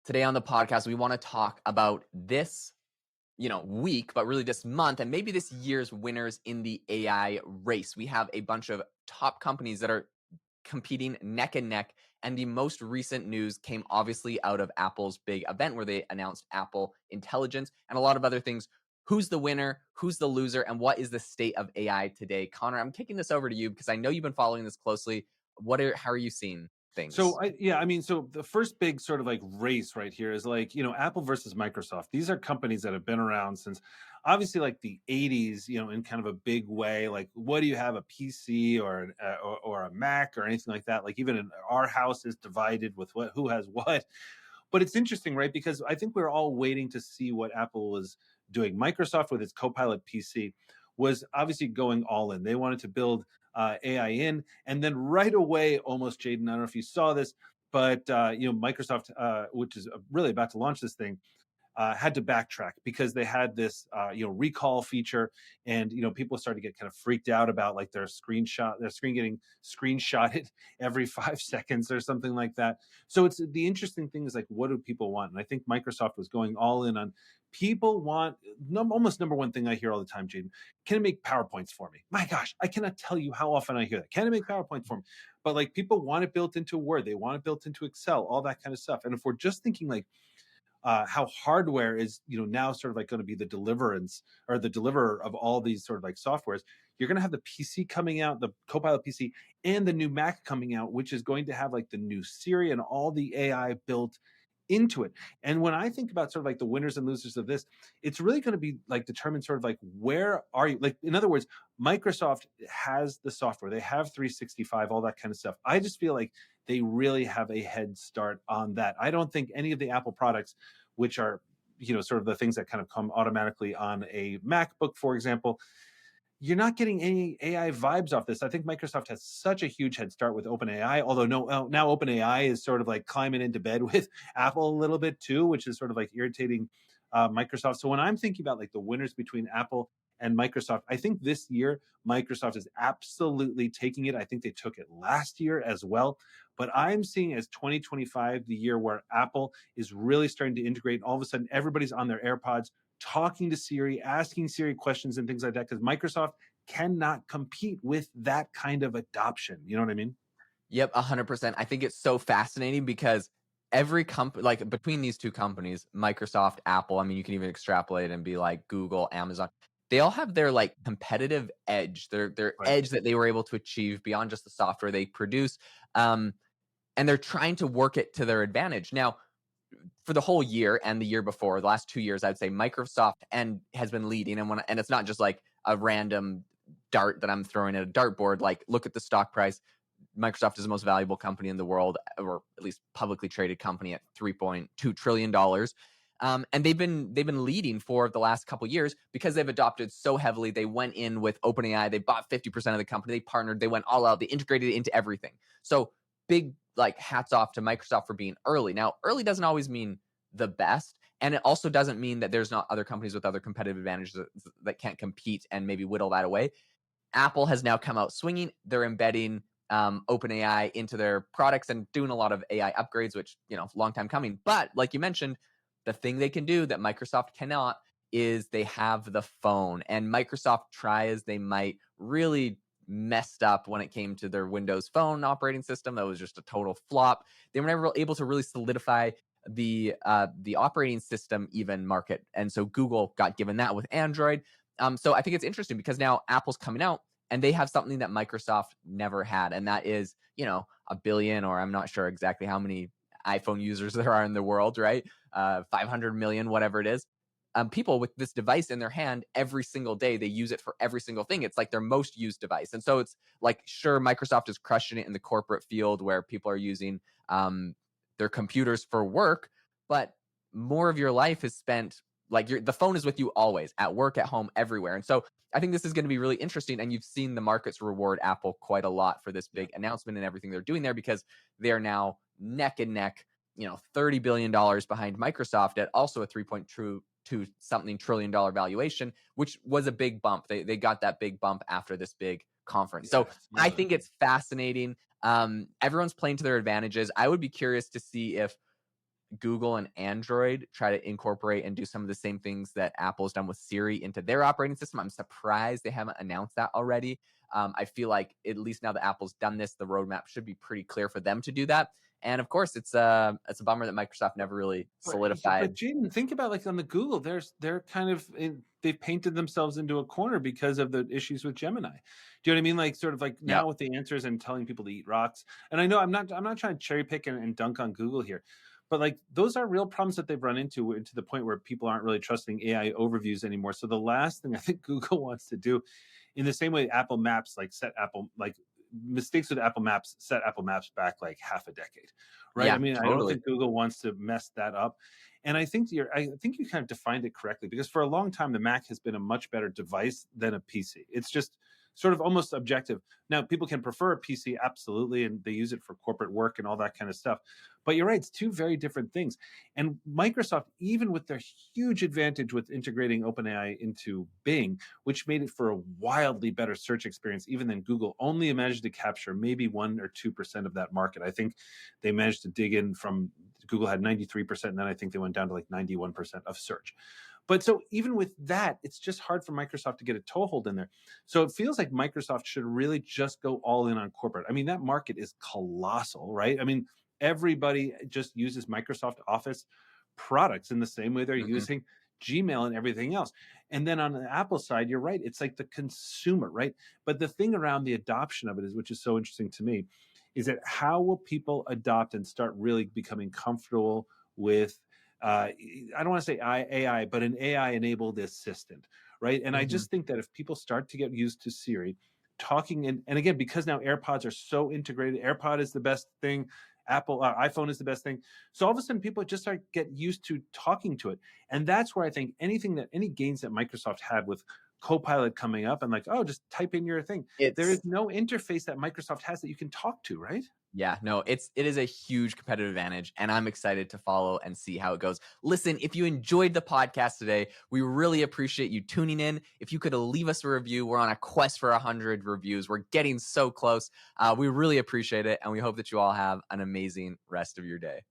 Today on the podcast, we want to talk about this, week, but really this month and maybe this year's winners in the AI race. We have a bunch of top companies that are competing neck and neck. And the most recent news came obviously out of Apple's big event where they announced Apple Intelligence and a lot of other things. Who's the winner? Who's the loser? And what is the state of AI today? Connor, I'm kicking this over to you because I know you've been following this closely. How are you seeing things? So the first big sort of like race right here is like, Apple versus Microsoft. These are companies that have been around since obviously like the 80s, in kind of a big way. Like, what do you have, a PC or a Mac or anything like that? Like, even in our house is divided with who has what. But it's interesting, right? Because I think we're all waiting to see what Apple was doing. Microsoft with its Copilot PC was obviously going all in. They wanted to build AI in, and then right away, almost Jaden. I don't know if you saw this, but Microsoft, which is really about to launch this thing, had to backtrack because they had this recall feature, and people started to get kind of freaked out about like their screen getting screenshotted every 5 seconds or something like that. So it's the interesting thing is like, what do people want? And I think Microsoft was going all in on people want almost number one thing I hear all the time, Jaden. Can it make PowerPoints for me? My gosh, I cannot tell you how often I hear that. Can it make PowerPoints for me? But like, people want it built into Word, they want it built into Excel, all that kind of stuff. And if we're just thinking like how hardware is, now sort of like going to be the deliverance or the deliverer of all these sort of like softwares. You're going to have the PC coming out, the Copilot PC, and the new Mac coming out, which is going to have like the new Siri and all the AI built into it. And when I think about sort of like the winners and losers of this, it's really going to be like determined sort of like, where are you? Like, in other words, Microsoft has the software, they have 365, all that kind of stuff. I just feel like they really have a head start on that. I don't think any of the Apple products, which are, sort of the things that kind of come automatically on a MacBook, for example, you're not getting any AI vibes off this. I think Microsoft has such a huge head start with OpenAI, although now OpenAI is sort of like climbing into bed with Apple a little bit too, which is sort of like irritating Microsoft. So when I'm thinking about like the winners between Apple and Microsoft, I think this year Microsoft is absolutely taking it. I think they took it last year as well. But I'm seeing as 2025 the year where Apple is really starting to integrate. All of a sudden, everybody's on their AirPods talking to Siri, asking Siri questions and things like that, because Microsoft cannot compete with that kind of adoption. You know what I mean? Yep, 100%. I think it's so fascinating because every company, like between these two companies, Microsoft, Apple, I mean, you can even extrapolate and be like Google, Amazon. They all have their like competitive edge, their Right. edge that they were able to achieve beyond just the software they produce. Um, and they're trying to work it to their advantage. Now, for the whole year and the year before, the last 2 years, I'd say Microsoft and has been leading. And it's not just like a random dart that I'm throwing at a dartboard. Like, look at the stock price. Microsoft is the most valuable company in the world, or at least publicly traded company at $3.2 trillion. And they've been leading for the last couple years because they've adopted so heavily. They went in with OpenAI, they bought 50% of the company, they partnered, they went all out, they integrated it into everything. So big like hats off to Microsoft for being early. Now, early doesn't always mean the best. And it also doesn't mean that there's not other companies with other competitive advantages that can't compete and maybe whittle that away. Apple has now come out swinging. They're embedding OpenAI into their products and doing a lot of AI upgrades, which, long time coming. But like you mentioned, the thing they can do that Microsoft cannot is they have the phone. And Microsoft, try as they might, really messed up when it came to their Windows Phone operating system. That was just a total flop. They were never able to really solidify the operating system even market, and so Google got given that with Android. So I think it's interesting because now Apple's coming out and they have something that Microsoft never had, and that is, a billion, or I'm not sure exactly how many iPhone users there are in the world, right? 500 million, whatever it is. People with this device in their hand every single day. They use it for every single thing. It's like their most used device. And so it's like, sure, Microsoft is crushing it in the corporate field where people are using their computers for work, but more of your life is spent like the phone is with you always, at work, at home, everywhere. And so I think this is going to be really interesting. And you've seen the markets reward Apple quite a lot for this Yeah. big announcement and everything they're doing there because they're now neck and neck, $30 billion behind Microsoft at also a 3.2 something trillion-dollar valuation, which was a big bump. They got that big bump after this big conference. So Yes. I Yeah. think it's fascinating. Everyone's playing to their advantages. I would be curious to see if Google and Android try to incorporate and do some of the same things that Apple's done with Siri into their operating system. I'm surprised they haven't announced that already. I feel like at least now that Apple's done this, the roadmap should be pretty clear for them to do that. And of course, it's a bummer that Microsoft never really But solidified. Jaden, think about like on the Google, they're kind of they've painted themselves into a corner because of the issues with Gemini. Do you know what I mean? Like sort of like Yep. now with the answers and telling people to eat rocks. And I know I'm not trying to cherry pick and dunk on Google here, but like those are real problems that they've run into to the point where people aren't really trusting AI overviews anymore. So the last thing I think Google wants to do, in the same way Apple Maps like set Apple like mistakes with Apple Maps set Apple Maps back like half a decade, right? I Yeah, mean, I don't totally. think Google wants to mess that up. And I think you kind of defined it correctly because for a long time the Mac has been a much better device than a PC. It's just sort of almost objective. Now people can prefer a PC absolutely and they use it for corporate work and all that kind of stuff. But you're right, it's two very different things. And Microsoft, even with their huge advantage with integrating OpenAI into Bing, which made it for a wildly better search experience, even than Google, only managed to capture maybe 1 or 2% of that market. I think they managed to dig in from Google had 93%, and then I think they went down to like 91% of search. But so even with that, it's just hard for Microsoft to get a toehold in there. So it feels like Microsoft should really just go all in on corporate. I mean, that market is colossal, right? I mean, everybody just uses Microsoft Office products in the same way they're Mhm. using Gmail and everything else. And then on the Apple side, you're right. It's like the consumer, right? But the thing around the adoption of it is, which is so interesting to me, is that how will people adopt and start really becoming comfortable with I don't want to say AI, but an AI enabled assistant, right? And I Mhm. just think that if people start to get used to Siri talking, and again, because now AirPods are so integrated, AirPod is the best thing, Apple iPhone is the best thing. So all of a sudden, people just start get used to talking to it, and that's where I think any gains that Microsoft had with Copilot coming up and like, oh, just type in your thing. There is It's no interface that Microsoft has that you can talk to, right? Yeah, no, it is a huge competitive advantage, and I'm excited to follow and see how it goes. Listen, if you enjoyed the podcast today, we really appreciate you tuning in. If you could leave us a review, we're on a quest for 100 reviews. We're getting so close. We really appreciate it, and we hope that you all have an amazing rest of your day.